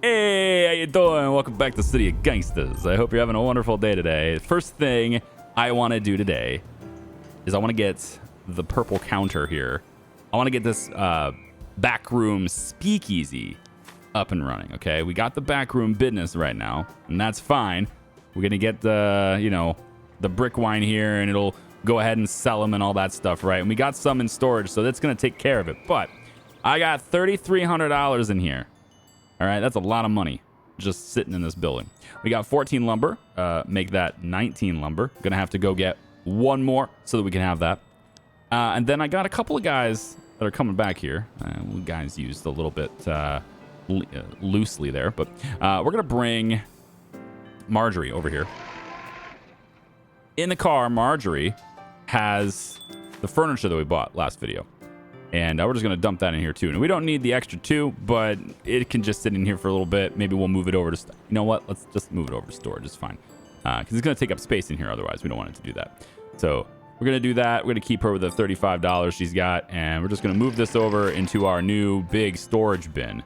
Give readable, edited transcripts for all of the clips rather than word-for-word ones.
Hey, how you doing? Welcome back to the City of Gangsters. I hope you're having a wonderful day today. First thing I want to do today is I want to get the purple counter here. I want to get this backroom speakeasy up and running, okay? We got the backroom business right now, and that's fine. We're going to get the, the brick wine here, and it'll go ahead and sell them and all that stuff, right? And we got some in storage, so that's going to take care of it. But I got $3,300 in here. All right, that's a lot of money just sitting in this building. We got 14 lumber, make that 19 lumber. Gonna have to go get one more so that we can have that. And then I got a couple of guys that are coming back here. Guys used a little bit loosely there, but we're gonna bring Marjorie over here. In the car, Marjorie has the furniture that we bought last video. And we're just going to dump that in here, too. And we don't need the extra 2, but it can just sit in here for a little bit. Maybe we'll move it over to... You know what? Let's just move it over to storage. It's fine. Because it's going to take up space in here otherwise. We don't want it to do that. So we're going to do that. We're going to keep her with the $35 she's got. And we're just going to move this over into our new big storage bin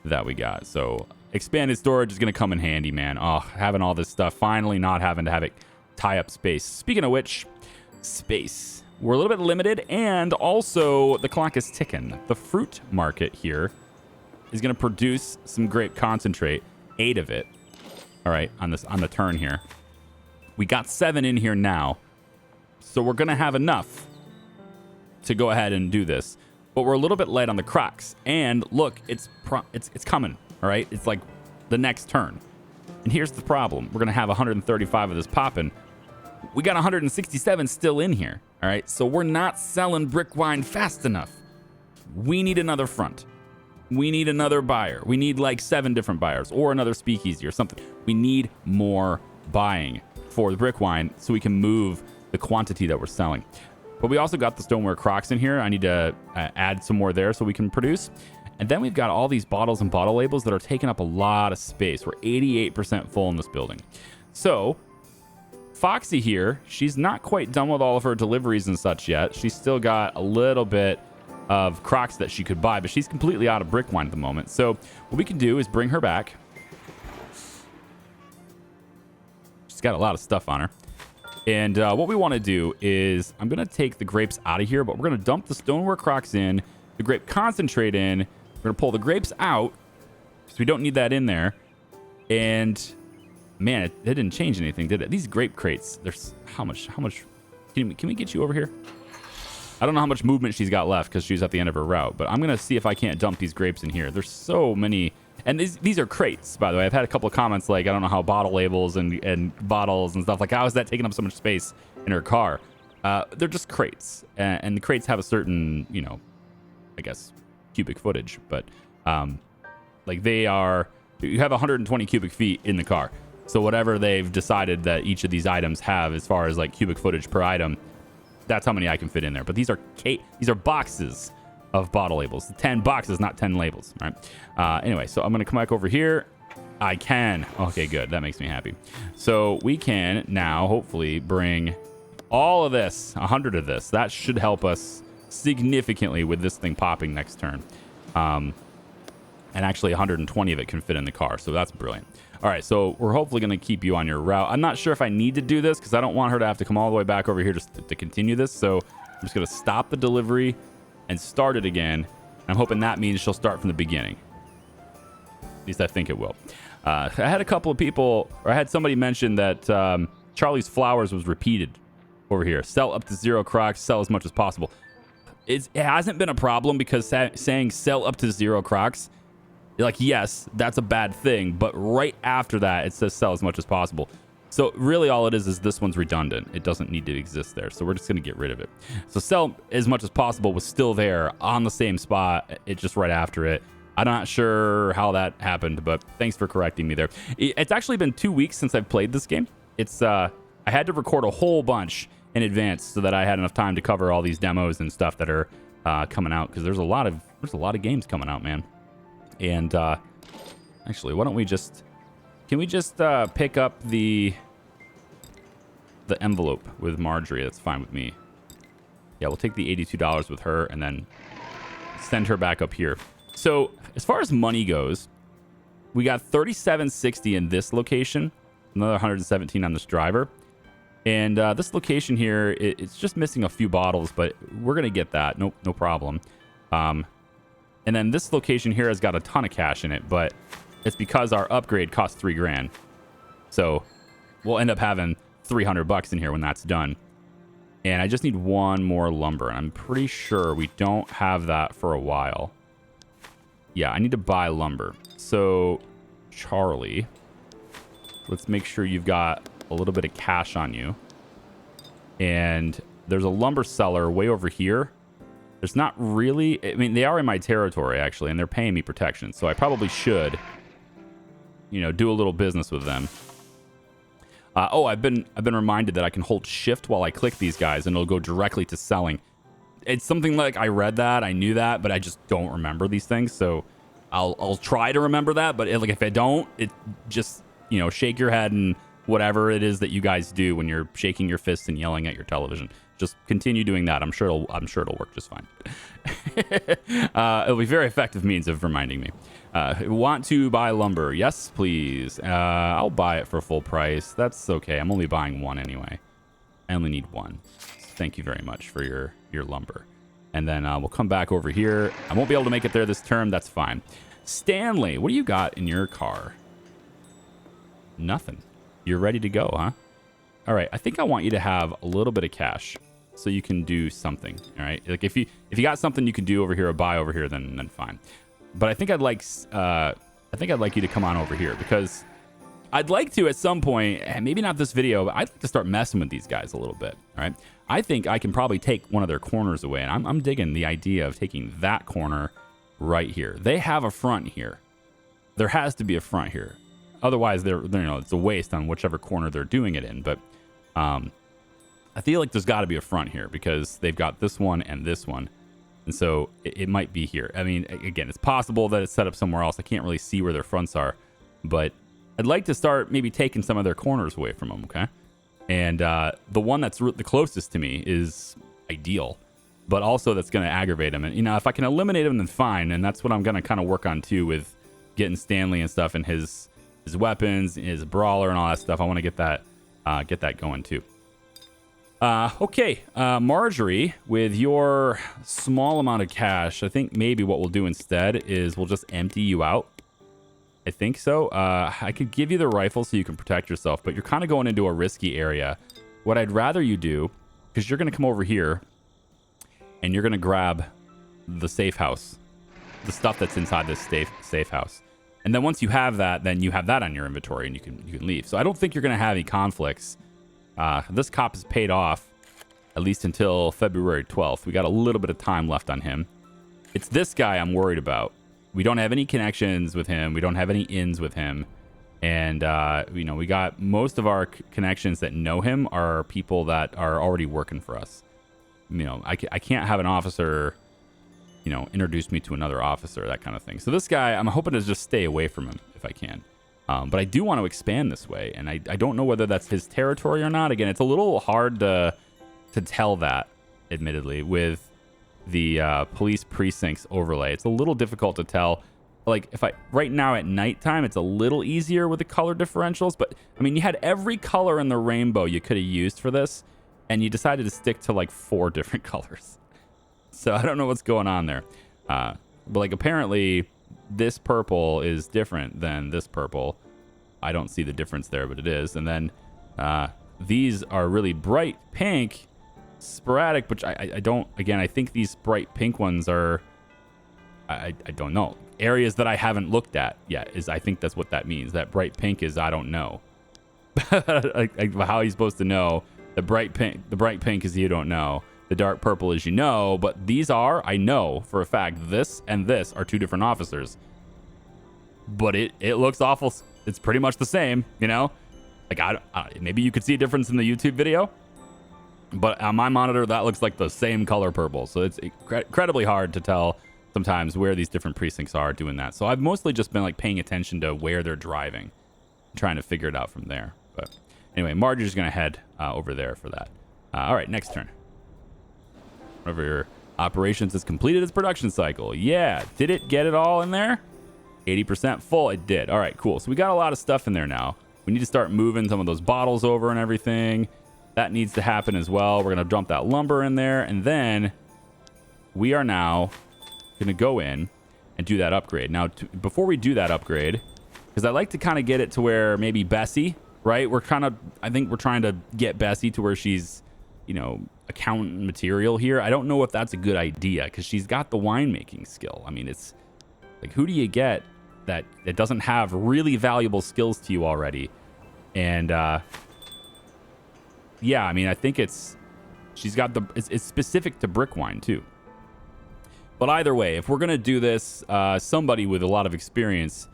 that we got. So expanded storage is going to come in handy, man. Oh, having all this stuff. Finally not having to have it tie up space. Speaking of which, space. We're a little bit limited, and also the clock is ticking. The fruit market here is going to produce some grape concentrate, 8 of it. All right, on the turn here. We got 7 in here now, so we're going to have enough to go ahead and do this. But we're a little bit light on the crocks, and look, it's coming. All right, it's like the next turn. And here's the problem: we're going to have 135 of this popping. We got 167 still in here. All right, so we're not selling brick wine fast enough. We need another front. We need another buyer. We need like 7 different buyers or another speakeasy or something. We need more buying for the brick wine so we can move the quantity that we're selling. But we also got the stoneware crocks in here. I need to add some more there so we can produce. And then we've got all these bottles and bottle labels that are taking up a lot of space. We're 88% full in this building. So Foxy here, she's not quite done with all of her deliveries and such yet. She's still got a little bit of crocks that she could buy, but she's completely out of brick wine at the moment. So what we can do is bring her back. She's got a lot of stuff on her. And what we want to do is I'm going to take the grapes out of here, but we're going to dump the stoneware crocks in, the grape concentrate in. We're going to pull the grapes out because we don't need that in there. And man, it didn't change anything, did it? These grape crates, there's how much? Can we get you over here? I don't know how much movement she's got left because she's at the end of her route, but I'm going to see if I can't dump these grapes in here. There's so many. And these are crates, by the way. I've had a couple of comments like, I don't know how bottle labels and bottles and stuff, like how is that taking up so much space in her car? They're just crates. And the crates have a certain, I guess, cubic footage. But like you have 120 cubic feet in the car. So whatever they've decided that each of these items have as far as like cubic footage per item, that's how many I can fit in there. But these are boxes of bottle labels. 10 boxes, not 10 labels. All right. Anyway, so I'm going to come back over here. I can. Okay, good. That makes me happy. So we can now hopefully bring all of this, 100 of this. That should help us significantly with this thing popping next turn. And actually 120 of it can fit in the car. So that's brilliant. All right, so we're hopefully going to keep you on your route. I'm not sure if I need to do this because I don't want her to have to come all the way back over here just to continue this. So I'm just going to stop the delivery and start it again. I'm hoping that means she'll start from the beginning. At least I think it will. I had a couple of people, or I had somebody mention that Charlie's Flowers was repeated over here. Sell up to 0 crocks, sell as much as possible. It hasn't been a problem because saying sell up to 0 crocks, like, yes, that's a bad thing, but right after that, it says sell as much as possible. So really all it is this one's redundant. It doesn't need to exist there, so we're just going to get rid of it. So sell as much as possible was still there on the same spot. It's just right after it. I'm not sure how that happened, but thanks for correcting me there. It's actually been 2 weeks since I've played this game. I had to record a whole bunch in advance so that I had enough time to cover all these demos and stuff that are coming out, because there's a lot of games coming out, man. And actually, why don't we just... Can we just pick up the envelope with Marjorie? That's fine with me. Yeah, we'll take the $82 with her and then send her back up here. So as far as money goes, we got 3760 in this location, another 117 on this driver. And this location here, it's just missing a few bottles, but we're going to get that. No problem. And then this location here has got a ton of cash in it, but it's because our upgrade cost 3 grand. So we'll end up having $300 in here when that's done. And I just need one more lumber, and I'm pretty sure we don't have that for a while. Yeah, I need to buy lumber. So, Charlie, let's make sure you've got a little bit of cash on you. And there's a lumber seller way over here. There's not really... I mean, they are in my territory, actually, and they're paying me protection. So I probably should, you know, do a little business with them. Oh, I've been reminded that I can hold shift while I click these guys, and it'll go directly to selling. It's something like I read that, I knew that, but I just don't remember these things. So I'll try to remember that, but if I don't, it just, you know, shake your head and whatever it is that you guys do when you're shaking your fists and yelling at your television. Just continue doing that. I'm sure it'll work just fine. It'll be a very effective means of reminding me. Want to buy lumber? Yes, please. I'll buy it for full price. That's okay. I'm only buying one anyway. I only need one. Thank you very much for your lumber. And then we'll come back over here. I won't be able to make it there this term. That's fine. Stanley, what do you got in your car? Nothing. You're ready to go, huh? All right. I think I want you to have a little bit of cash so you can do something. All right. Like if you got something you can do over here or buy over here, then fine. But I think I'd like you to come on over here because I'd like to at some point, and maybe not this video, but I'd like to start messing with these guys a little bit. All right. I think I can probably take one of their corners away, and I'm digging the idea of taking that corner right here. They have a front here. There has to be a front here. Otherwise, they're you know, it's a waste on whichever corner they're doing it in. But I feel like there's got to be a front here because they've got this one and this one. And so it might be here. I mean, again, it's possible that it's set up somewhere else. I can't really see where their fronts are. But I'd like to start maybe taking some of their corners away from them, okay? And the one that's the closest to me is ideal. But also that's going to aggravate them. And, you know, if I can eliminate them, then fine. And that's what I'm going to kind of work on, too, with getting Stanley and stuff and his weapons, his brawler and all that stuff. I want to get that going too. Okay, Marjorie, with your small amount of cash, I think maybe what we'll do instead is we'll just empty you out. I think so. I could give you the rifle so you can protect yourself, but you're kind of going into a risky area. What I'd rather you do, because you're going to come over here and you're going to grab the safe house, the stuff that's inside this safe house. And then once you have that, then you have that on your inventory and you can leave. So I don't think you're going to have any conflicts. This cop is paid off at least until February 12th. We got a little bit of time left on him. It's this guy I'm worried about. We don't have any connections with him. We don't have any ins with him. And, you know, we got most of our connections that know him are people that are already working for us. You know, I can't have an officer, you know, introduce me to another officer, that kind of thing. So this guy, I'm hoping to just stay away from him if I can. But I do want to expand this way, and I don't know whether that's his territory or not. Again, it's a little hard to tell that, admittedly, with the police precincts overlay. It's a little difficult to tell. Like, right now at nighttime, it's a little easier with the color differentials. But, I mean, you had every color in the rainbow you could have used for this, and you decided to stick to, like, 4 different colors. So I don't know what's going on there. But, like, apparently this purple is different than this purple. I don't see the difference there, but it is. And then these are really bright pink, sporadic, which I don't, again, I think these bright pink ones are, I don't know. Areas that I haven't looked at yet I think that's what that means. That bright pink is, I don't know. Like, how are you supposed to know? The bright pink is you don't know. The dark purple is you know, but these are, I know for a fact, this and this are 2 different officers. But it looks awful. It's pretty much the same, you know? Like, maybe you could see a difference in the YouTube video, but on my monitor, that looks like the same color purple. So it's incredibly hard to tell sometimes where these different precincts are doing that. So I've mostly just been, like, paying attention to where they're driving, trying to figure it out from there. But anyway, Marjorie's going to head over there for that. All right, next turn. Whenever your operations has completed its production cycle. Yeah, did it get it all in there? 80% full. It did. All right, cool. So we got a lot of stuff in there now. We need to start moving some of those bottles over and everything. That needs to happen as well. We're going to dump that lumber in there. And then we are now going to go in and do that upgrade. Now, before we do that upgrade, because I like to kind of get it to where maybe Bessie, right? I think we're trying to get Bessie to where she's, accountant material here. I don't know if that's a good idea because she's got the winemaking skill. I mean, it's like, who do you get that doesn't have really valuable skills to you already? And yeah, I mean, I think it's specific to brick wine too. But either way, if we're going to do this, somebody with a lot of experience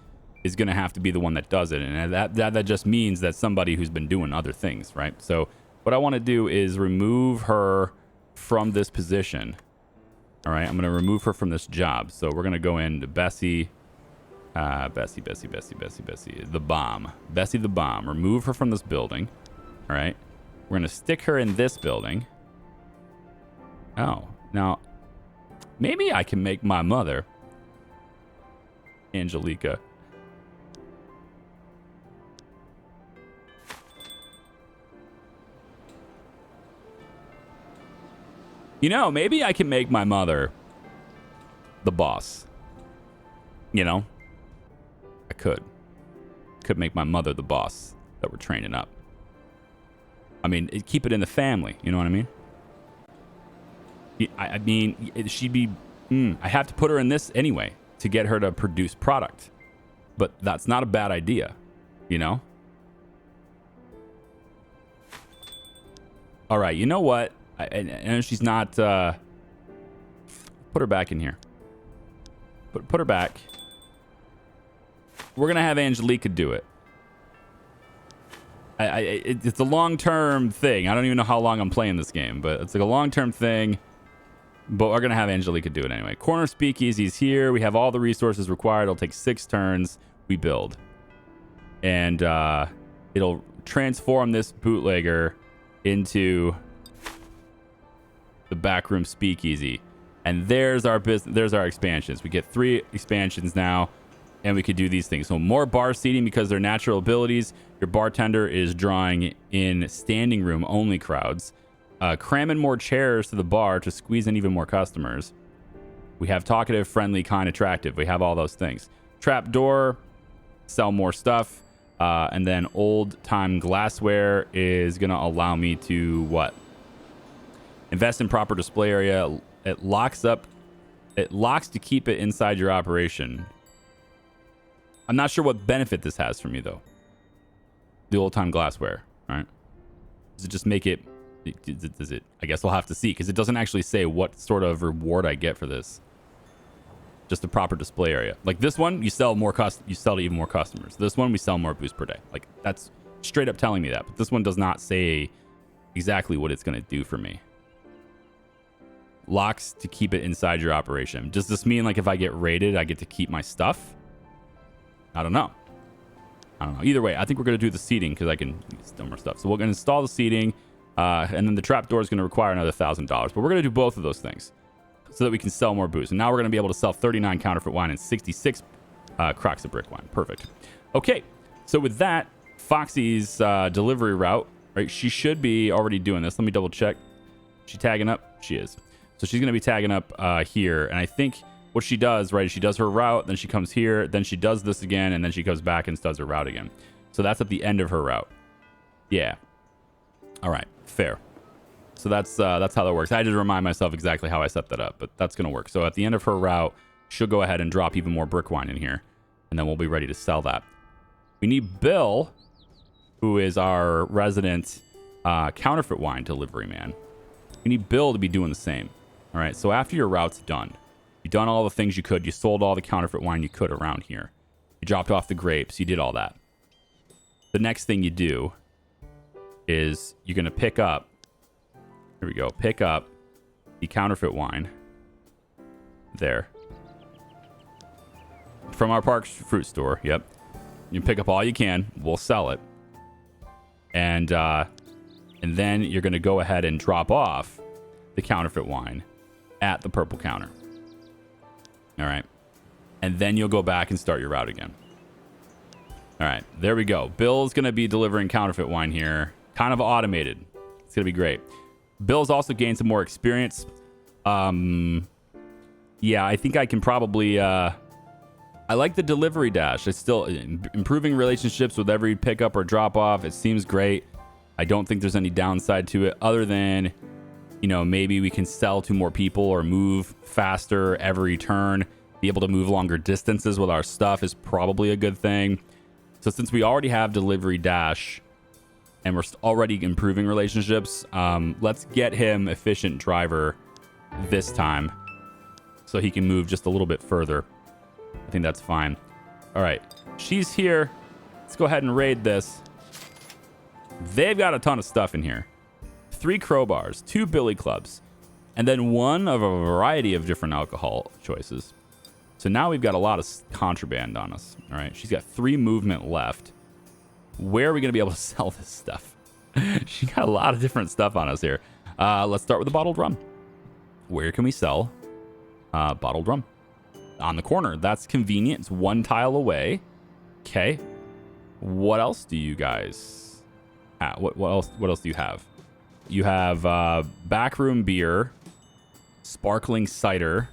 is going to have to be the one that does it. And that just means that somebody who's been doing other things, right? So what I want to do is remove her from this position. All right, I'm going to remove her from this job. So we're going to go into Bessie, the bomb. Bessie the bomb. Remove her from this building. All right. We're going to stick her in this building. Oh, now maybe I can make my mother, Angelica. Maybe I can make my mother the boss. I could make my mother the boss that we're training up. I mean, keep it in the family. You know what I mean? I mean, she'd be... I have to put her in this anyway to get her to produce product. But that's not a bad idea, All right, you know what? I know she's not... put her back in here. Put her back. We're going to have Angelica do it. It's a long-term thing. I don't even know how long I'm playing this game, but it's like a long-term thing. But we're going to have Angelica do it anyway. Corner speakeasies here. We have all the resources required. It'll take 6 turns. We build. And it'll transform this bootlegger into the backroom speakeasy. And there's our business. There's our expansions. We get 3 expansions now. And we could do these things. So more bar seating because they're natural abilities. Your bartender is drawing in standing room only crowds. Cramming more chairs to the bar to squeeze in even more customers. We have talkative, friendly, kind, attractive. We have all those things. Trap door, sell more stuff. And then old time glassware is going to allow me to what? Invest in proper display area. It locks to keep it inside your operation. I'm not sure what benefit this has for me, though. The old-time glassware, right? Does it just make it... Does it... I guess we'll have to see, because it doesn't actually say what sort of reward I get for this. Just a proper display area. Like this one, you sell to even more customers. This one, we sell more boost per day. Like, that's straight up telling me that. But this one does not say exactly what it's going to do for me. Locks to keep it inside your operation. Does this mean, like, if I get raided, I get to keep my stuff? I don't know. Either way, I think we're going to do the seating because I can still more stuff. So we're going to install the seating, and then the trapdoor is going to require another $1,000. But we're going to do both of those things so that we can sell more booze. And now we're going to be able to sell 39 counterfeit wine and 66 crocks of brick wine. Perfect. Okay, so with that, Foxy's delivery route, right? She should be already doing this. Let me double check. She tagging up? She is. So she's going to be tagging up here, and I think... What she does, right, is she does her route, then she comes here, then she does this again, and then she goes back and does her route again. So that's at the end of her route. Yeah. All right. Fair. So that's how that works. I had to remind myself exactly how I set that up, but that's going to work. So at the end of her route, she'll go ahead and drop even more brick wine in here, and then we'll be ready to sell that. We need Bill, who is our resident counterfeit wine delivery man. We need Bill to be doing the same. All right. So after your route's done, you've done all the things you could. You sold all the counterfeit wine you could around here. You dropped off the grapes. You did all that. The next thing you do is you're going to pick up. Here we go. Pick up the counterfeit wine. There. From our Parks fruit store. Yep. You pick up all you can. We'll sell it. And then you're going to go ahead and drop off the counterfeit wine at the purple counter. All right. and then you'll go back and start your route again. All right, there we go. Bill's going to be delivering counterfeit wine here. Kind of automated. It's going to be great. Bill's also gained some more experience. Yeah, I think I can probably... I like the delivery dash. It's still improving relationships with every pickup or drop off. It seems great. I don't think there's any downside to it other than, you know, maybe we can sell to more people or move faster every turn. Be able to move longer distances with our stuff is probably a good thing. So since we already have delivery dash and we're already improving relationships, let's get him efficient driver this time so he can move just a little bit further. I think that's fine. All right, she's here. Let's go ahead and raid this. They've got a ton of stuff in here. 3 crowbars, 2 billy clubs, and then 1 of a variety of different alcohol choices. So now we've got a lot of contraband on us. All right, she's got 3 movement left. Where are we going to be able to sell this stuff? She got a lot of different stuff on us here. Let's start with the bottled rum. Where can we sell bottled rum? On the corner. That's convenient. It's 1 tile away. Okay. What else do you guys have? What else do you have? You have backroom beer, sparkling cider.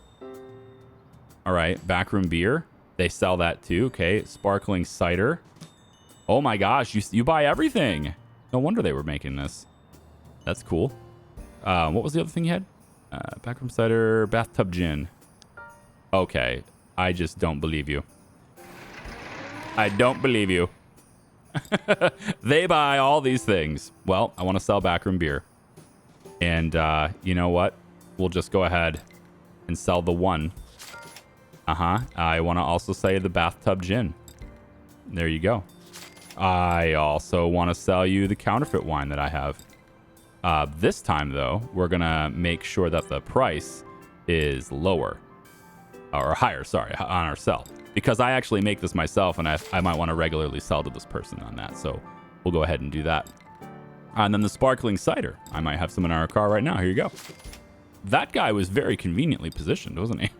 All right, backroom beer. They sell that too. Okay, sparkling cider. Oh my gosh, you buy everything. No wonder they were making this. That's cool. What was the other thing you had? Backroom cider, bathtub gin. Okay, I just don't believe you. I don't believe you. They buy all these things. Well, I want to sell backroom beer. And you know what? We'll just go ahead and sell the 1. I want to also say the bathtub gin. There you go. I also want to sell you the counterfeit wine that I have. This time, though, we're going to make sure that the price is lower. Or higher, sorry, on our sell. Because I actually make this myself, and I might want to regularly sell to this person on that. So we'll go ahead and do that. And then the sparkling cider. I might have some in our car right now. Here you go. That guy was very conveniently positioned, wasn't he?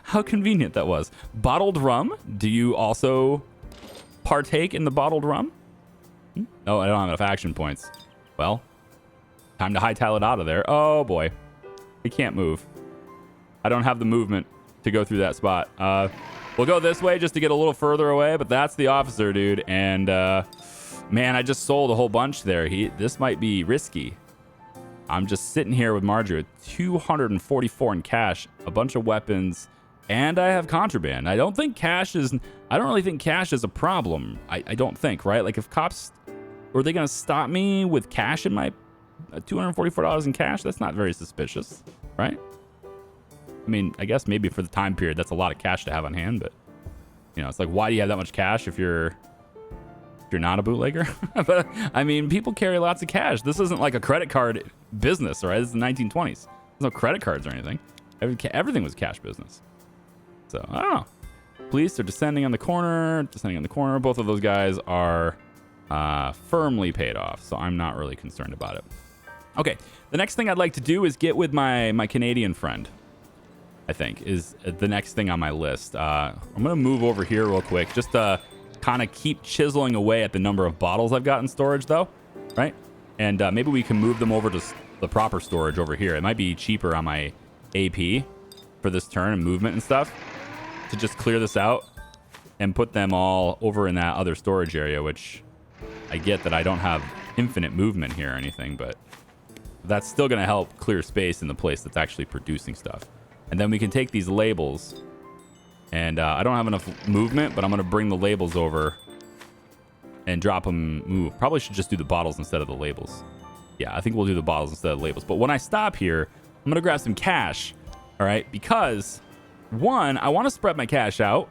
How convenient that was. Bottled rum. Do you also partake in the bottled rum? Oh, I don't have enough action points. Well, time to hightail it out of there. Oh, boy. We can't move. I don't have the movement to go through that spot. We'll go this way just to get a little further away, but that's the officer, dude. And, man, I just sold a whole bunch there. This might be risky. I'm just sitting here with Marjorie with 244 in cash, a bunch of weapons, and I have contraband. I don't really think cash is a problem. I don't think, right? Like if cops, are they going to stop me with cash in my $244 in cash? That's not very suspicious, right? I mean, I guess maybe for the time period, that's a lot of cash to have on hand, but you know, it's like, why do you have that much cash if you're not a bootlegger? But I mean, people carry lots of cash. This isn't like a credit card business, right? This is the 1920s. There's no credit cards or anything. Everything was cash business. So I don't know. Police are descending on the corner. Both of those guys are firmly paid off, so I'm not really concerned about it. Okay, the next thing I'd like to do is get with my Canadian friend. I think is the next thing on my list. I'm gonna move over here real quick, just to kind of keep chiseling away at the number of bottles I've got in storage, though, right? And maybe we can move them over to the proper storage over here. It might be cheaper on my AP for this turn and movement and stuff to just clear this out and put them all over in that other storage area, which I get that I don't have infinite movement here or anything, but that's still going to help clear space in the place that's actually producing stuff. And then we can take these labels, and I don't have enough movement, but I'm going to bring the labels over and drop them. Ooh, probably should just do the bottles instead of the labels. Yeah, I think we'll do the bottles instead of the labels. But when I stop here, I'm going to grab some cash, all right? Because, one, I want to spread my cash out,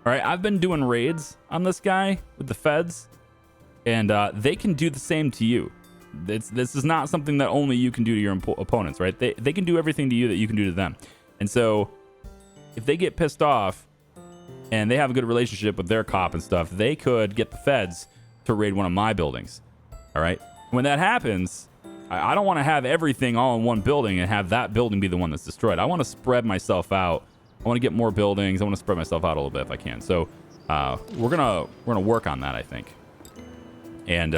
all right? I've been doing raids on this guy with the feds, and they can do the same to you. This is not something that only you can do to your opponents, right? They can do everything to you that you can do to them. And so if they get pissed off and they have a good relationship with their cop and stuff, they could get the feds to raid one of my buildings. All right. When that happens, I don't want to have everything all in one building and have that building be the one that's destroyed. I want to spread myself out I want to get more buildings. I want to spread myself out a little bit if I can. So we're gonna work on that, I think, and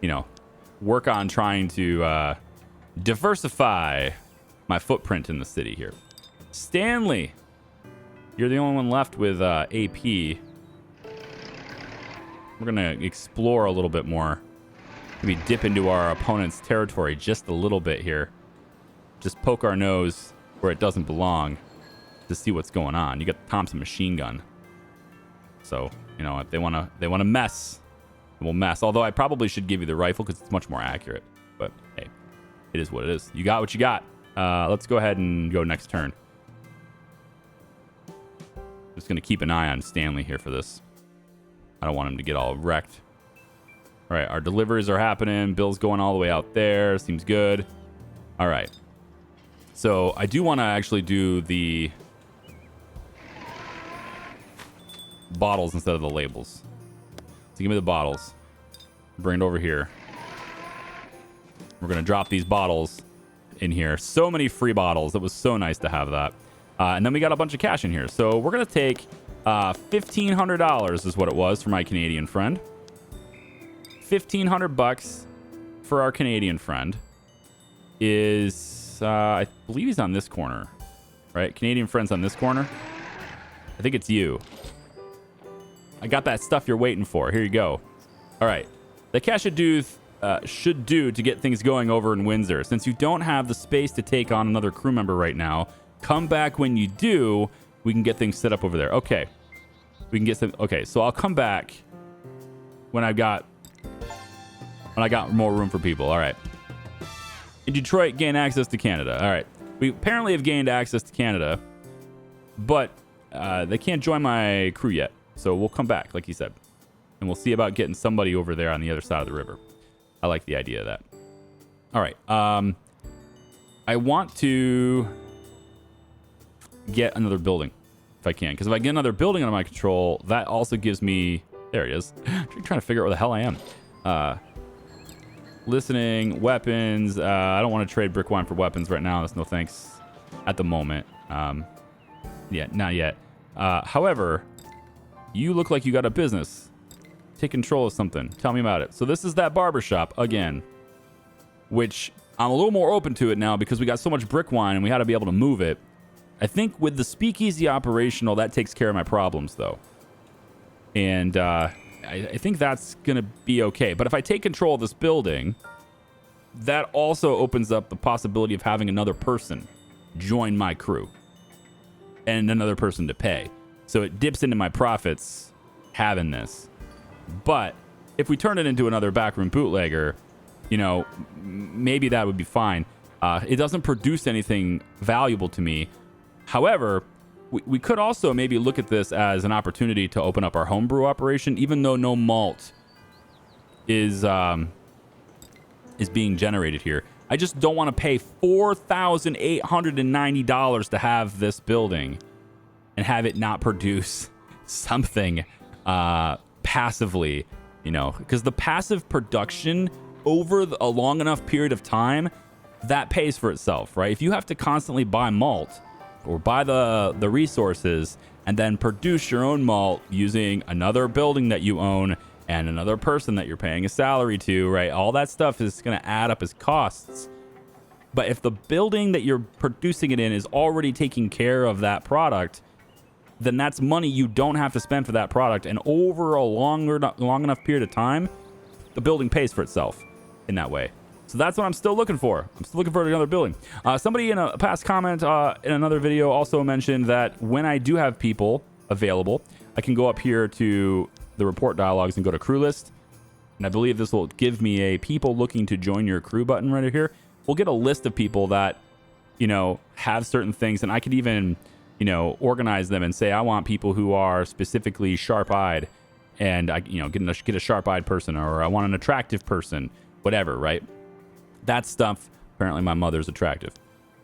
you know, work on trying to diversify my footprint in the city here. Stanley, you're the only one left with AP. We're gonna explore a little bit more. Maybe dip into our opponent's territory just a little bit here. Just poke our nose where it doesn't belong to see what's going on. You got the Thompson machine gun. So, you know, if they wanna mess, we'll mess. Although I probably should give you the rifle because it's much more accurate. But hey, it is what it is. You got what you got. Let's go ahead and go next turn. Just gonna keep an eye on Stanley here for this. I don't want him to get all wrecked. All right, our deliveries are happening. Bill's going all the way out there. Seems good. All right. So I do want to actually do the bottles instead of the labels. So give me the bottles. Bring it over here. We're going to drop these bottles in here. So many free bottles. It was so nice to have that. And then we got a bunch of cash in here. So we're going to take $1,500 is what it was for my Canadian friend. $1,500 for our Canadian friend is, I believe he's on this corner, right? Canadian friend's on this corner. I think it's you. I got that stuff you're waiting for. Here you go. All right. The cash should do to get things going over in Windsor. Since you don't have the space to take on another crew member right now, come back when you do. We can get things set up over there. Okay. We can get some. Okay. So I'll come back when I got more room for people. All right. In Detroit, gain access to Canada. All right. We apparently have gained access to Canada, but they can't join my crew yet. So we'll come back, like he said. And we'll see about getting somebody over there on the other side of the river. I like the idea of that. All right. I want to get another building if I can. Because if I get another building under my control, that also gives me... There it is. I'm trying to figure out where the hell I am. Listening, weapons. I don't want to trade brick wine for weapons right now. That's no thanks at the moment. Yeah, not yet. However, you look like you got a business. Take control of something. Tell me about it. So this is that barbershop again, which I'm a little more open to it now because we got so much brick wine and we had to be able to move it. I think with the speakeasy operational, that takes care of my problems though. And I think that's going to be okay. But if I take control of this building, that also opens up the possibility of having another person join my crew and another person to pay. So it dips into my profits having this. But if we turn it into another backroom bootlegger, you know, maybe that would be fine. It doesn't produce anything valuable to me. However, we could also maybe look at this as an opportunity to open up our homebrew operation, even though no malt is being generated here. I just don't want to pay $4,890 to have this building and have it not produce something passively, you know, because the passive production over a long enough period of time, that pays for itself, right? If you have to constantly buy malt or buy the resources and then produce your own malt using another building that you own and another person that you're paying a salary to, right? All that stuff is going to add up as costs. But if the building that you're producing it in is already taking care of that product, then that's money you don't have to spend for that product. And over a long enough period of time, the building pays for itself in that way. So that's what I'm still looking for. I'm still looking for another building. Somebody in a past comment in another video also mentioned that when I do have people available, I can go up here to the report dialogues and go to crew list. And I believe this will give me a people looking to join your crew button right here. We'll get a list of people that, you know, have certain things. And I could even, you know, organize them and say, I want people who are specifically sharp-eyed and, you know, get a sharp-eyed person, or I want an attractive person, whatever, right? That stuff, apparently my mother's attractive.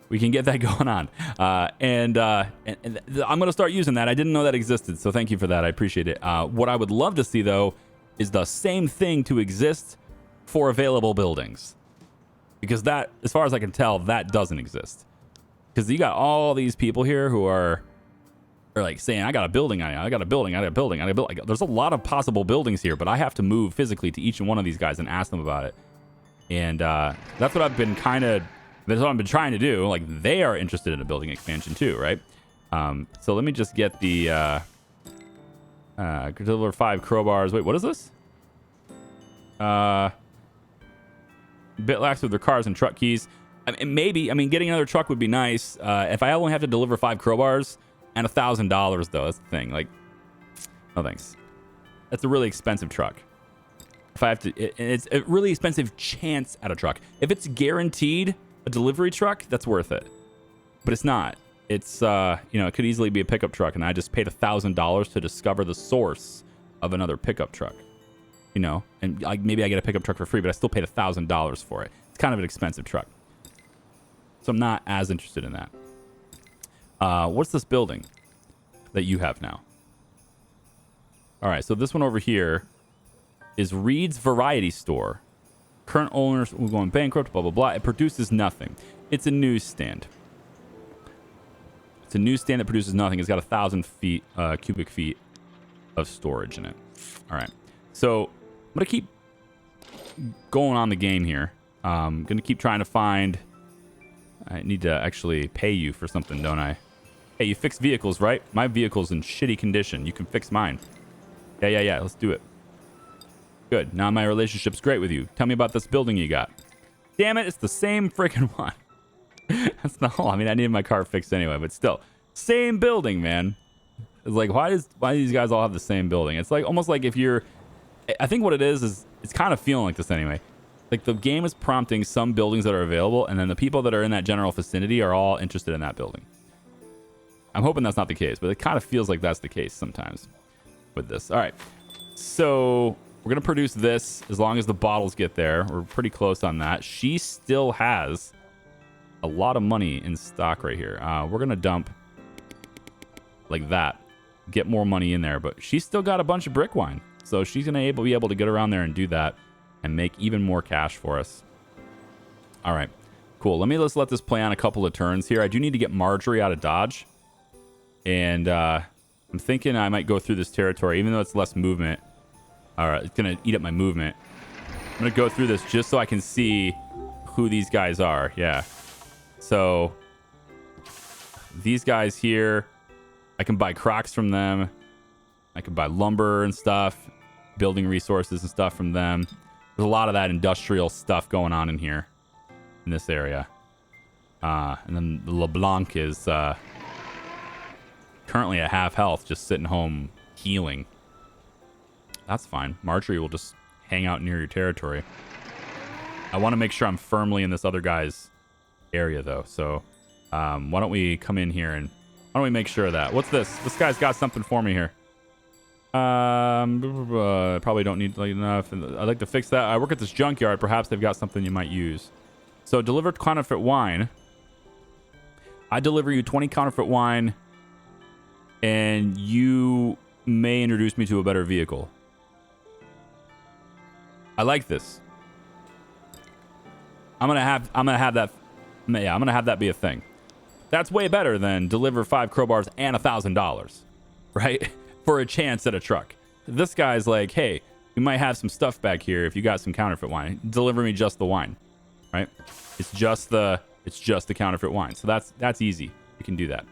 We can get that going on. And I'm going to start using that. I didn't know that existed, so thank you for that. I appreciate it. What I would love to see, though, is the same thing to exist for available buildings. Because that, as far as I can tell, that doesn't exist. Because you got all these people here who are They're like saying, I got a building, I got a building, I got a building, I got a building. There's a lot of possible buildings here, but I have to move physically to each one of these guys and ask them about it. And that's what I've been that's what I've been trying to do. Like, they are interested in a building expansion too, right? So let me just get the deliver 5 crowbars. Wait, what is this? Bit lax with their cars and truck keys. Maybe, getting another truck would be nice. If I only have to deliver 5 crowbars and $1,000 though, that's the thing. Like, no thanks. That's a really expensive truck. If I have to, it's a really expensive chance at a truck. If it's guaranteed a delivery truck, that's worth it. But it's not. It's it could easily be a pickup truck, and I just paid $1,000 to discover the source of another pickup truck. And like maybe I get a pickup truck for free, but I still paid $1,000 for it. It's kind of an expensive truck, so I'm not as interested in that. What's this building that you have now? All right, so this one over here is Reed's Variety Store. Current owners were going bankrupt, blah, blah, blah. It produces nothing. It's a newsstand. It's a newsstand that produces nothing. It's got 1,000 cubic feet of storage in it. All right. So I'm going to keep going on the game here. I'm going to keep trying to find... I need to actually pay you for something, don't I? Hey, you fix vehicles, right? My vehicle's in shitty condition. You can fix mine. Yeah. Let's do it. Good. Now my relationship's great with you. Tell me about this building you got. Damn it, it's the same freaking one. That's not all. I needed my car fixed anyway, but still. Same building, man. It's like, why do these guys all have the same building? It's like almost like if you're... I think what it is it's kind of feeling like this anyway. Like the game is prompting some buildings that are available, and then the people that are in that general vicinity are all interested in that building. I'm hoping that's not the case, but it kind of feels like that's the case sometimes with this. All right. So... we're going to produce this as long as the bottles get there. We're pretty close on that. She still has a lot of money in stock right here. We're going to dump like that. Get more money in there. But she's still got a bunch of brick wine. So she's going to be able to get around there and do that and make even more cash for us. All right. Cool. Let's let this play on a couple of turns here. I do need to get Marjorie out of Dodge. And I'm thinking I might go through this territory, even though it's less movement. All right, it's going to eat up my movement. I'm going to go through this just so I can see who these guys are. Yeah. So these guys here, I can buy crocs from them. I can buy lumber and stuff, building resources and stuff from them. There's a lot of that industrial stuff going on in here, in this area. And then LeBlanc is currently at half health, just sitting home healing. That's fine. Marjorie will just hang out near your territory. I want to make sure I'm firmly in this other guy's area, though. So why don't we come in here and why don't we make sure of that? What's this? This guy's got something for me here. Probably don't need enough. I'd like to fix that. I work at this junkyard. Perhaps they've got something you might use. So deliver counterfeit wine. I deliver you 20 counterfeit wine, and you may introduce me to a better vehicle. I like this. I'm gonna have that. Yeah, I'm gonna have that be a thing. That's way better than deliver 5 crowbars and $1,000, right? For a chance at a truck. This guy's like, hey, we might have some stuff back here if you got some counterfeit wine. Deliver me just the wine, right? It's just the counterfeit wine. So that's easy. We can do that.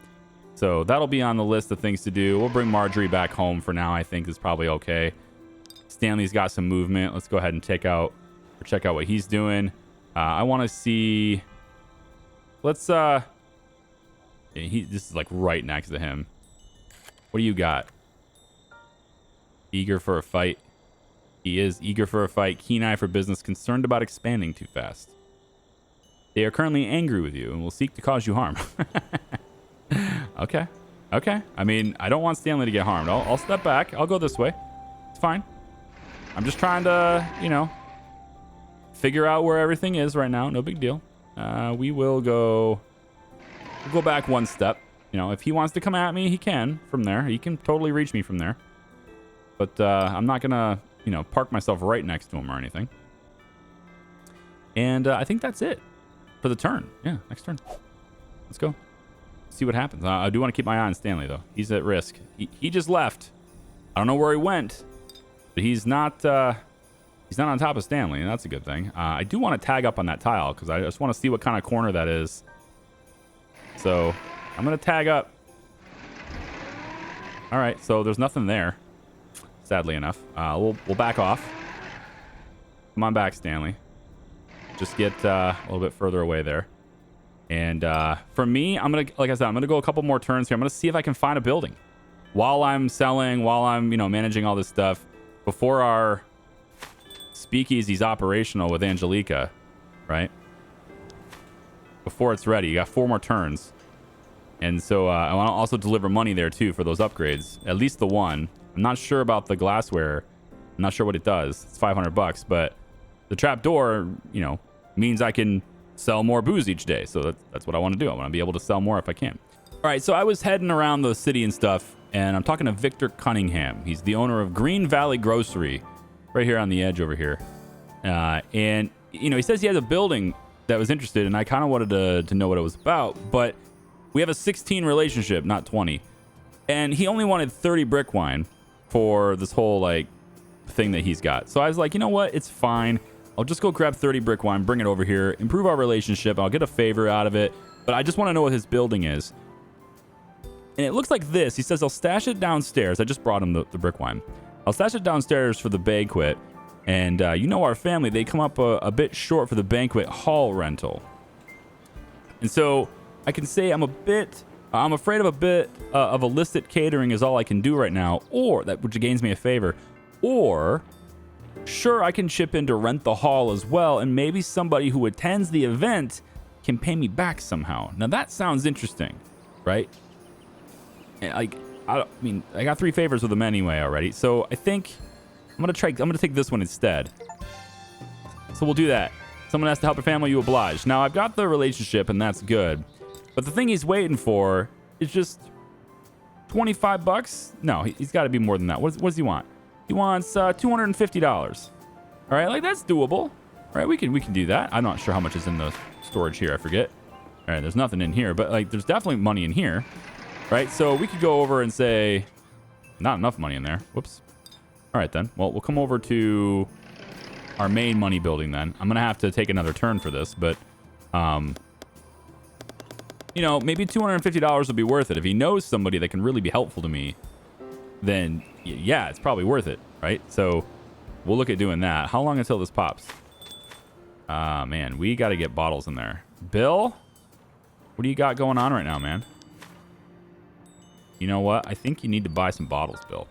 So that'll be on the list of things to do. We'll bring Marjorie back home for now. I think is probably okay. Stanley's got some movement. Let's go ahead and check out what he's doing. I want to see. Let's this is like right next to him. What do you got? Eager for a fight. He is eager for a fight. Keen eye for business. Concerned about expanding too fast. They are currently angry with you and will seek to cause you harm. Okay. I don't want Stanley to get harmed. I'll step back. I'll go this way. It's fine. I'm just trying to, figure out where everything is right now. No big deal. We'll go back one step. If he wants to come at me, he can from there. He can totally reach me from there. But I'm not going to, park myself right next to him or anything. And I think that's it for the turn. Yeah, next turn. Let's go. see what happens. I do want to keep my eye on Stanley, though. He's at risk. He just left. I don't know where he went, but he's not on top of Stanley, and that's a good thing. I do want to tag up on that tile because I just want to see what kind of corner that is. So I'm going to tag up. All right, so there's nothing there, sadly enough. We'll back off. Come on back, Stanley. Just get a little bit further away there. And for me, I'm going to, like I said, I'm going to go a couple more turns here. I'm going to see if I can find a building while I'm selling, while I'm, managing all this stuff before our speakeasy's operational with Angelica, right? Before it's ready. You got 4 more turns. And so I want to also deliver money there too for those upgrades. At least the one. I'm not sure about the glassware. I'm not sure what it does. It's $500, but the trap door, means I can sell more booze each day. So that's what I want to do. I want to be able to sell more if I can. All right, so I was heading around the city and stuff, and I'm talking to Victor Cunningham. He's the owner of Green Valley Grocery, right here on the edge over here. And he says he has a building that was interested, and I kind of wanted to know what it was about, but we have a 16 relationship, not 20. And he only wanted 30 brick wine for this whole thing that he's got. So I was like, you know what? It's fine. I'll just go grab 30 brick wine, bring it over here, improve our relationship. I'll get a favor out of it. But I just want to know what his building is. And it looks like this. He says, I'll stash it downstairs. I just brought him the brick wine. I'll stash it downstairs for the banquet. And our family, they come up a bit short for the banquet hall rental. And so I can say I'm afraid of a bit of illicit catering is all I can do right now, which gains me a favor. Or, sure, I can chip in to rent the hall as well, and maybe somebody who attends the event can pay me back somehow. Now that sounds interesting, right? And I got 3 favors with them anyway already, so I think I'm gonna take this one instead. So we'll do that. Someone has to help your family, you oblige. Now I've got the relationship, and that's good. But the thing he's waiting for is just $25. No, he's got to be more than that. What does he want? He wants $250. All right, that's doable. All right, we can do that. I'm not sure how much is in the storage here. I forget. All right, there's nothing in here, but there's definitely money in here, right? So we could go over and say, not enough money in there. Whoops. All right then. Well, we'll come over to our main money building then. I'm gonna have to take another turn for this, but maybe $250 will be worth it. If he knows somebody that can really be helpful to me, then yeah, it's probably worth it, right? So we'll look at doing that. How long until this pops? Man, we got to get bottles in there. Bill, what do you got going on right now, man? You know what? I think you need to buy some bottles, Bill.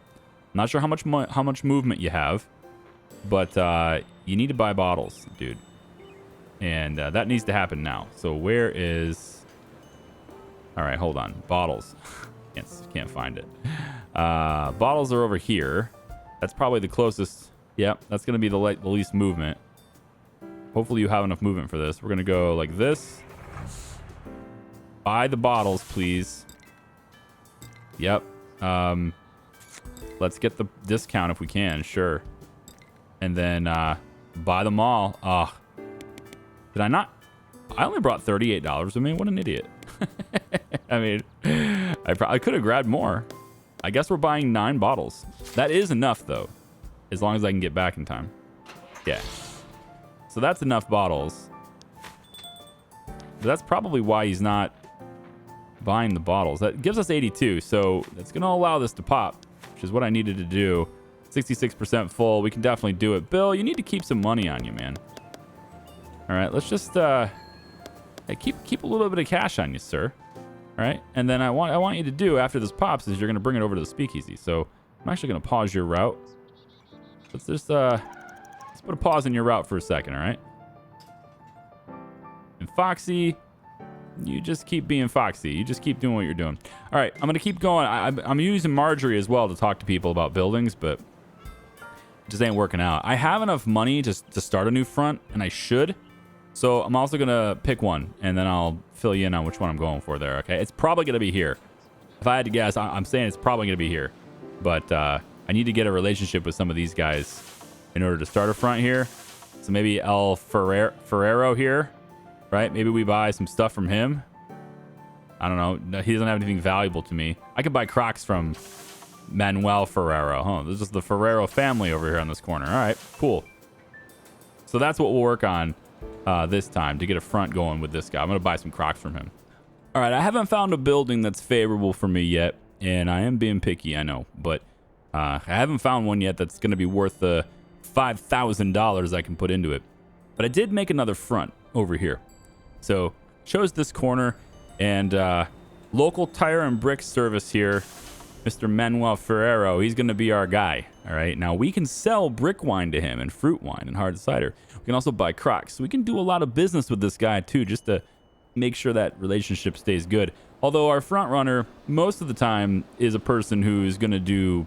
I'm not sure how much movement you have, but you need to buy bottles, dude. And that needs to happen now. So where is... All right, hold on. Bottles. Can't find it. Bottles are over here. That's probably the closest. Yep, that's going to be the least movement. Hopefully you have enough movement for this. We're going to go like this. Buy the bottles, please. Yep. Let's get the discount if we can. Sure. And then buy them all. Did I not? I only brought $38 with me. What an idiot. I mean, I could have grabbed more. I guess we're buying 9 bottles. That is enough, though, as long as I can get back in time. Yeah. So that's enough bottles. But that's probably why he's not buying the bottles. That gives us 82, so that's going to allow this to pop, which is what I needed to do. 66% full. We can definitely do it. Bill, you need to keep some money on you, man. All right, let's just... keep a little bit of cash on you, sir. All right, and then I want you to do after this pops is you're gonna bring it over to the speakeasy. So I'm actually gonna pause your route. Let's just let's put a pause in your route for a second. All right. And Foxy, you just keep being Foxy. You just keep doing what you're doing. All right, I'm gonna keep going. I'm using Marjorie as well to talk to people about buildings, but it just ain't working out. I have enough money to start a new front, and I should. So I'm also going to pick one, and then I'll fill you in on which one I'm going for there, okay? It's probably going to be here. If I had to guess, I'm saying it's probably going to be here. But I need to get a relationship with some of these guys in order to start a front here. So maybe El Ferrero here, right? Maybe we buy some stuff from him. I don't know. He doesn't have anything valuable to me. I could buy Crocs from Manuel Ferrero. Huh, this is the Ferrero family over here on this corner. All right, cool. So that's what we'll work on this time to get a front going with this guy. I'm going to buy some Crocs from him. All right, I haven't found a building that's favorable for me yet, and I am being picky, I know, but I haven't found one yet that's going to be worth the $5,000 I can put into it. But I did make another front over here. So chose this corner, and local tire and brick service here, Mr. Manuel Ferrero, he's going to be our guy. All right, now we can sell brick wine to him and fruit wine and hard cider. We can also buy Crocs. So we can do a lot of business with this guy too, just to make sure that relationship stays good. Although our front runner most of the time is a person who's going to do,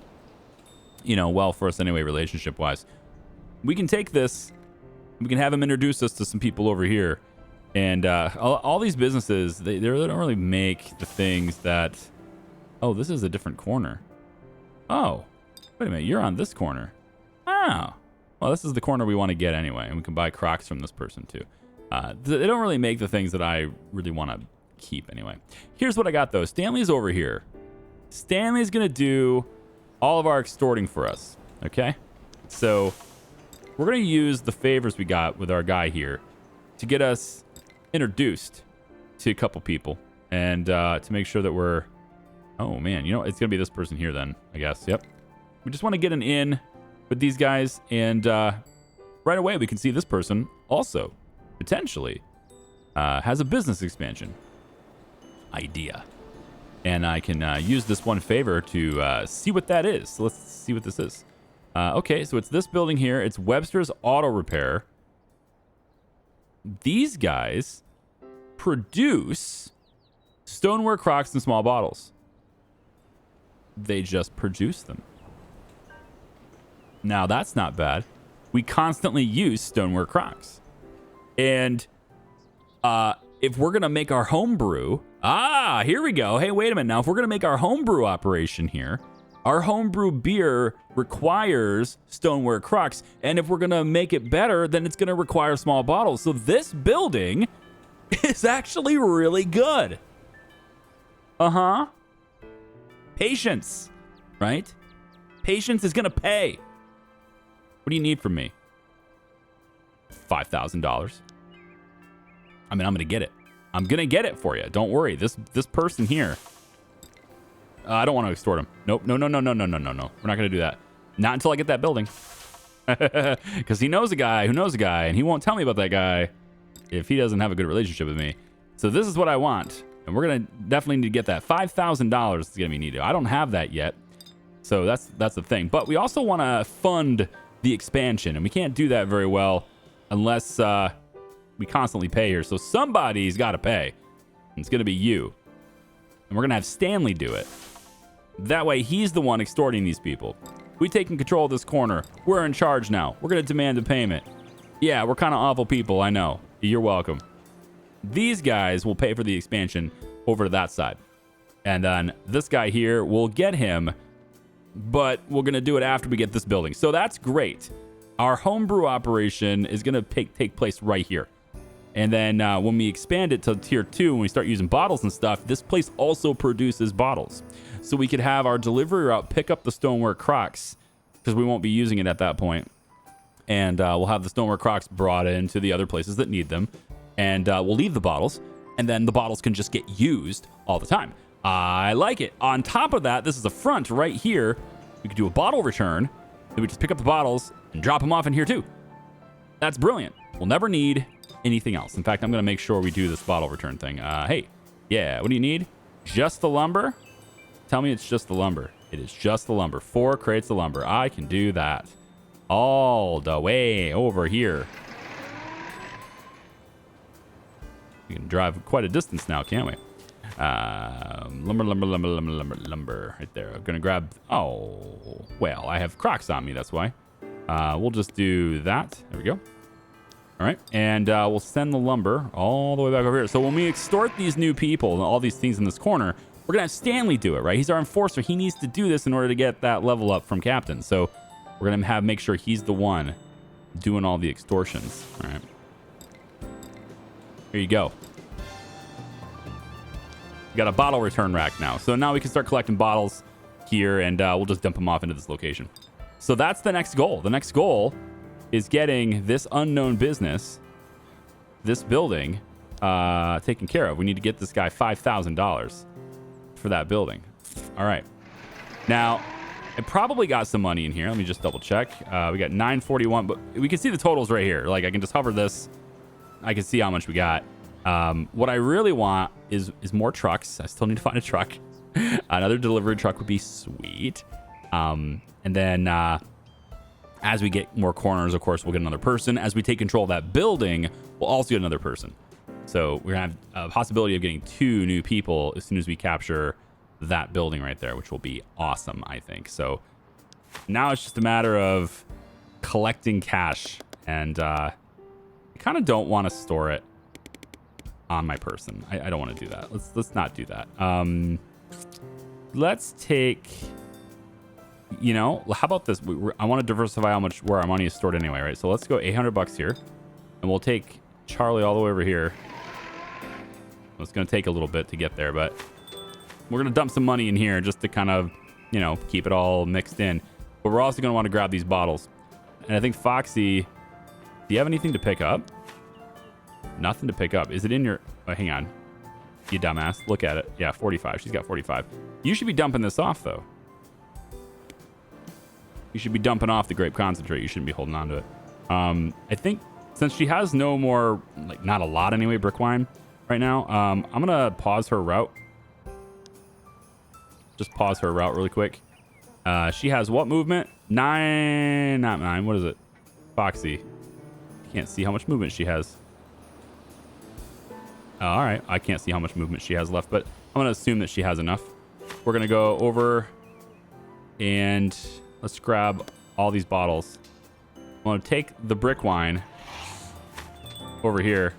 you know, well for us anyway, relationship wise. We can take this, we can have him introduce us to some people over here, and all these businesses, they don't really make the things that. Oh, this is a different corner. Oh, wait a minute, you're on this corner. Oh, well, this is the corner we want to get anyway, and we can buy Crocs from this person too. They don't really make the things that I really want to keep anyway. Here's what I got though. Stanley's over here. Stanley's gonna do all of our extorting for us. Okay, so we're gonna use the favors we got with our guy here to get us introduced to a couple people, and to make sure that we're. Oh man, you know, it's gonna be this person here then, I guess. Yep. We just want to get an in with these guys, and right away we can see this person also potentially has a business expansion idea, and I can use this one favor to see what that is. So let's see what this is. Okay, so it's this building here. It's Webster's Auto Repair. These guys produce stoneware Crocs in small bottles. They just produce them. Now that's not bad. We constantly use stoneware Crocs. And if we're going to make our home brew, here we go. Hey, wait a minute. Now, if we're going to make our home brew operation here, our homebrew beer requires stoneware Crocs. And if we're going to make it better, then it's going to require small bottles. So this building is actually really good. Uh-huh. Patience, right? Patience is going to pay. What do you need from me? $5,000. I mean, I'm going to get it. I'm going to get it for you. Don't worry. This person here. I don't want to extort him. Nope. No. We're not going to do that. Not until I get that building. Because he knows a guy who knows a guy, and he won't tell me about that guy if he doesn't have a good relationship with me. So this is what I want. And we're going to definitely need to get that. $5,000 is going to be needed. I don't have that yet. So that's the thing. But we also want to fund the expansion. And we can't do that very well unless we constantly pay here. So somebody's got to pay. And it's going to be you. And we're going to have Stanley do it. That way, he's the one extorting these people. We've taken control of this corner. We're in charge now. We're going to demand a payment. Yeah, we're kind of awful people. I know. You're welcome. These guys will pay for the expansion over to that side. And then this guy here, we'll get him, but we're going to do it after we get this building. So that's great. Our homebrew operation is going to take place right here. And then when we expand it to tier 2, when we start using bottles and stuff, this place also produces bottles. So we could have our delivery route pick up the stoneware Crocs, because we won't be using it at that point. And we'll have the stoneware Crocs brought into the other places that need them. And we'll leave the bottles, and then the bottles can just get used all the time. I like it. On top of that, this is a front right here. We could do a bottle return. Then we just pick up the bottles and drop them off in here too. That's brilliant. We'll never need anything else. In fact, I'm going to make sure we do this bottle return thing. Hey, yeah, what do you need? Just the lumber? Tell me it's just the lumber. It is just the lumber. 4 crates of lumber. I can do that. All the way over here. We can drive quite a distance now, can't we? Lumber. Right there. I'm going to grab... Oh, well, I have Crocs on me. That's why. We'll just do that. There we go. All right. And we'll send the lumber all the way back over here. So when we extort these new people and all these things in this corner, we're going to have Stanley do it, right? He's our enforcer. He needs to do this in order to get that level up from captain. So we're going to make sure he's the one doing all the extortions. All right. Here you go. We got a bottle return rack now. So now we can start collecting bottles here, and we'll just dump them off into this location. So that's the next goal. The next goal is getting this unknown business, this building, taken care of. We need to get this guy $5,000 for that building. All right. Now, I probably got some money in here. Let me just double check. We got 941, but we can see the totals right here. Like, I can just hover this. I can see how much we got. What I really want is more trucks. I still need to find a truck. Another delivery truck would be sweet. And then as we get more corners, of course, we'll get another person. As we take control of that building, we'll also get another person. So we're going to have a possibility of getting 2 new people as soon as we capture that building right there, which will be awesome, I think. So now it's just a matter of collecting cash. And I kind of don't want to store it on my person. I don't want to do that. Let's not do that. Let's take, you know, how about this? I want to diversify where our money is stored anyway, right? So let's go $800 here, and we'll take Charlie all the way over here. Well, it's going to take a little bit to get there, but we're going to dump some money in here just to kind of, you know, keep it all mixed in. But we're also going to want to grab these bottles. And I think Foxy, do you have anything to pick up? Nothing to pick up. Is it in your... Oh, hang on. You dumbass. Look at it. Yeah, 45. She's got 45. You should be dumping this off, though. You should be dumping off the grape concentrate. You shouldn't be holding on to it. I think since she has no more... Like, not a lot anyway, brick wine right now. I'm going to pause her route. Just pause her route really quick. She has what movement? 9... Not 9. What is it? Foxy. Can't see how much movement she has. All right. I can't see how much movement she has left, but I'm going to assume that she has enough. We're going to go over and let's grab all these bottles. I'm going to take the brick wine over here.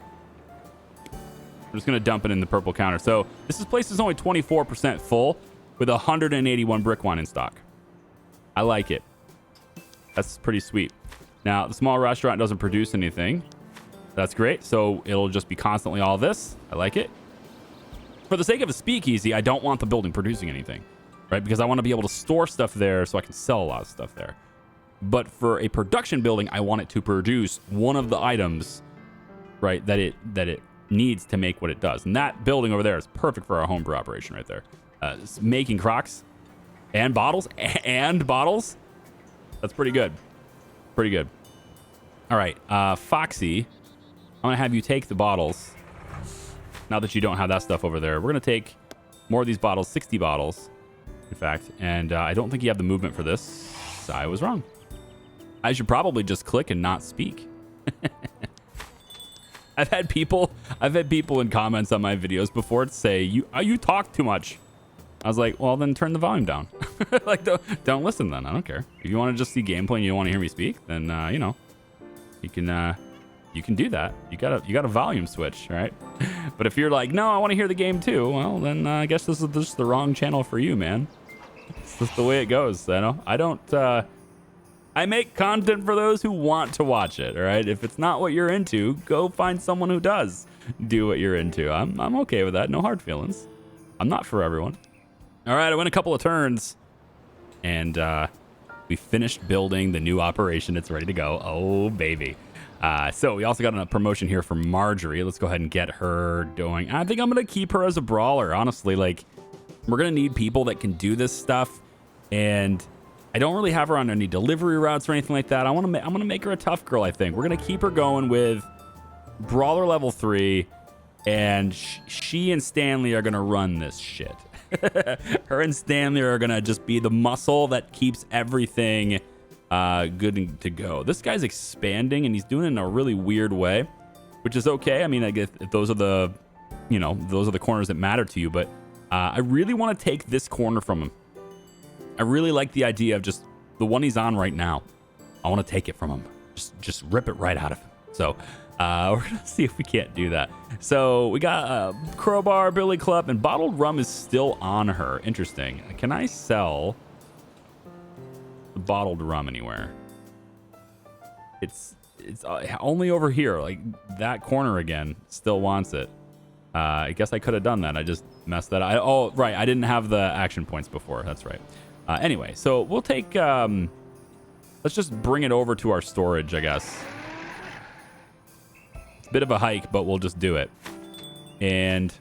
I'm just going to dump it in the purple counter. So this place is only 24% full with 181 brick wine in stock. I like it. That's pretty sweet. Now, the small restaurant doesn't produce anything. That's great. So it'll just be constantly all this. I like it. For the sake of a speakeasy, I don't want the building producing anything, right? Because I want to be able to store stuff there so I can sell a lot of stuff there. But for a production building, I want it to produce one of the items, right, that it needs to make what it does. And that building over there is perfect for our homebrew operation right there. It's making crocks and bottles and bottles. That's pretty good. Pretty good. All right, Foxy, I'm going to have you take the bottles. Now that you don't have that stuff over there, we're going to take more of these bottles, 60 bottles, in fact. And I don't think you have the movement for this. So I was wrong. I should probably just click and not speak. I've had people in comments on my videos before say, you talk too much. I was like, well, then turn the volume down. Like, don't listen then. I don't care. If you want to just see gameplay and you don't want to hear me speak, then, you know, you can do that. You got a volume switch, right? But if you're like, no, I want to hear the game too, well, then I guess this is just the wrong channel for you, man. It's just the way it goes. You know, I make content for those who want to watch it. All right. If it's not what you're into, go find someone who does do what you're into. I'm okay with that. No hard feelings. I'm not for everyone. All right. I went a couple of turns and we finished building the new operation. It's ready to go. Oh, baby. So we also got a promotion here for Marjorie. Let's go ahead and get her doing. I think I'm going to keep her as a brawler. Honestly, like, we're going to need people that can do this stuff. And I don't really have her on any delivery routes or anything like that. I'm going to make her a tough girl, I think. We're going to keep her going with brawler level 3. And she and Stanley are going to run this shit. Her and Stanley are going to just be the muscle that keeps everything good to go. This guy's expanding and he's doing it in a really weird way, which is okay. I mean, I guess if those are the corners that matter to you, but I really want to take this corner from him. I really like the idea of just the one he's on right now. I want to take it from him. Just rip it right out of him. So we're going to see if we can't do that. So we got Crowbar, Billy Club, and bottled rum is still on her. Interesting. Can I sell the bottled rum anywhere? It's only over here. Like, that corner again still wants it. I guess I could have done that. I just messed that up. Oh, right. I didn't have the action points before. That's right. Anyway, so we'll take... let's just bring it over to our storage, I guess. It's a bit of a hike, but we'll just do it. And...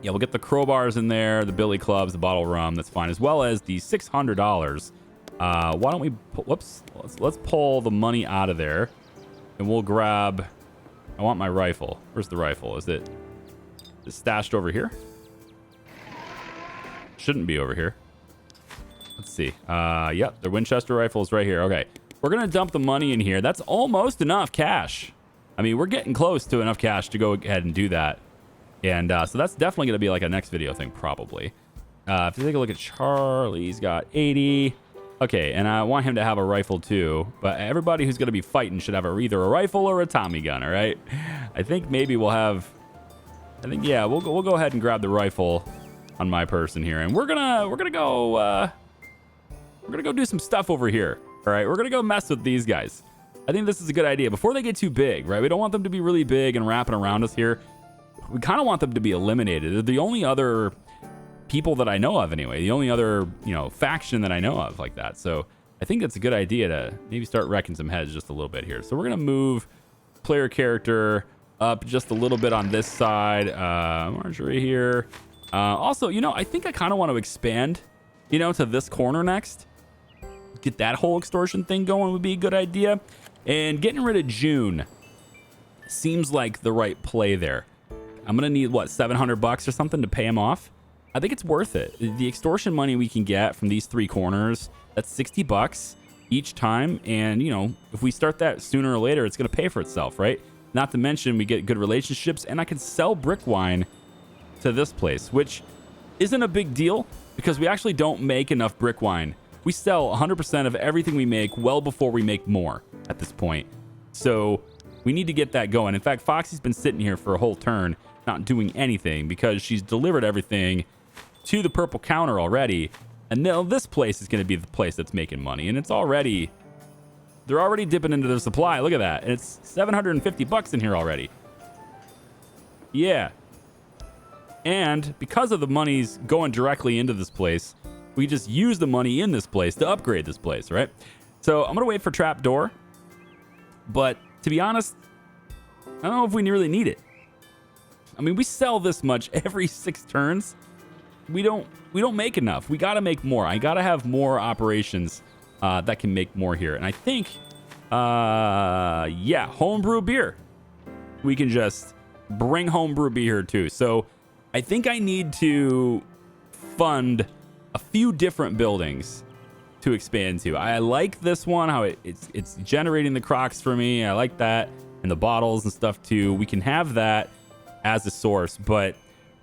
yeah, we'll get the crowbars in there, the billy clubs, the bottle of rum. That's fine, as well as the $600. Why don't we... whoops. Let's pull the money out of there. And we'll grab... I want my rifle. Where's the rifle? Is it stashed over here? Shouldn't be over here. Let's see. Yep, the Winchester rifle is right here. Okay. We're going to dump the money in here. That's almost enough cash. I mean, we're getting close to enough cash to go ahead and do that. And so that's definitely going to be like a next video thing, probably. If you take a look at Charlie, he's got 80. Okay, and I want him to have a rifle too. But everybody who's going to be fighting should have either a rifle or a Tommy gun, all right? I think maybe we'll have... I think, yeah, we'll go ahead and grab the rifle on my person here. And we're gonna go do some stuff over here, all right? We're going to go mess with these guys. I think this is a good idea. Before they get too big, right? We don't want them to be really big and wrapping around us here. We kind of want them to be eliminated. They're the only other people that I know of anyway. The only other, faction that I know of like that. So I think that's a good idea to maybe start wrecking some heads just a little bit here. So we're going to move player character up just a little bit on this side. Marjorie here. Also, I think I kind of want to expand, to this corner next. Get that whole extortion thing going would be a good idea. And getting rid of June seems like the right play there. I'm going to need, what, $700 or something to pay him off? I think it's worth it. The extortion money we can get from these three corners, that's $60 each time. And, if we start that sooner or later, it's going to pay for itself, right? Not to mention we get good relationships, and I can sell brick wine to this place, which isn't a big deal because we actually don't make enough brick wine. We sell 100% of everything we make well before we make more at this point. So we need to get that going. In fact, Foxy's been sitting here for a whole turn, not doing anything because she's delivered everything to the purple counter already. And now this place is going to be the place that's making money. And they're already dipping into their supply. Look at that. And it's $750 in here already. Yeah. And because of the money's going directly into this place, we just use the money in this place to upgrade this place, right? So I'm going to wait for trapdoor. But to be honest, I don't know if we really need it. I mean, we sell this much every 6 turns. We don't make enough. We got to make more. I got to have more operations that can make more here. And I think, homebrew beer. We can just bring homebrew beer too. So I think I need to fund a few different buildings to expand to. I like this one, how it's generating the crocs for me. I like that. And the bottles and stuff too. We can have that as a source, but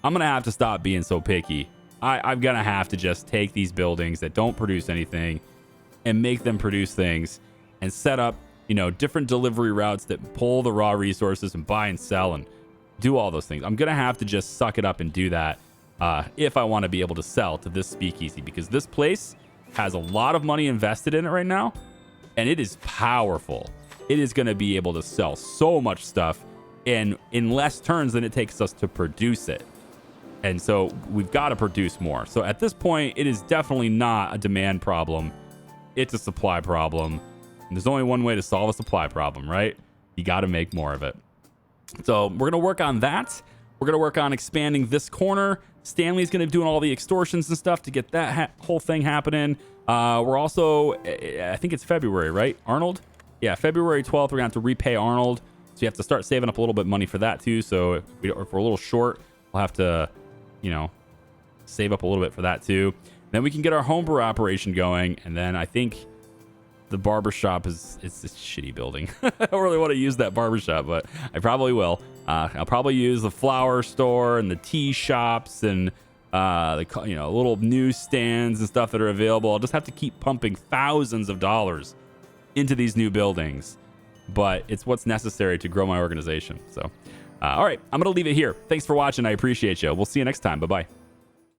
I'm going to have to stop being so picky. I'm going to have to just take these buildings that don't produce anything and make them produce things and set up, different delivery routes that pull the raw resources and buy and sell and do all those things. I'm going to have to just suck it up and do that if I want to be able to sell to this speakeasy, because this place has a lot of money invested in it right now, and it is powerful. It is going to be able to sell so much stuff in less turns than it takes us to produce it. And so we've got to produce more. So at this point, it is definitely not a demand problem. It's a supply problem. And there's only one way to solve a supply problem, right? You got to make more of it. So we're going to work on that. We're going to work on expanding this corner. Stanley's going to be doing all the extortions and stuff to get that whole thing happening. We're also, I think it's February, right? Arnold? Yeah, February 12th, we're going to have to repay Arnold. So you have to start saving up a little bit of money for that too. So if we're a little short, we'll have to, save up a little bit for that too. Then we can get our homebrew operation going. And then I think the barbershop it's a shitty building. I don't really want to use that barbershop, but I probably will. I'll probably use the flower store and the tea shops and the little newsstands and stuff that are available. I'll just have to keep pumping thousands of dollars into these new buildings, but it's what's necessary to grow my organization. So, all right, I'm going to leave it here. Thanks for watching. I appreciate you. We'll see you next time. Bye-bye.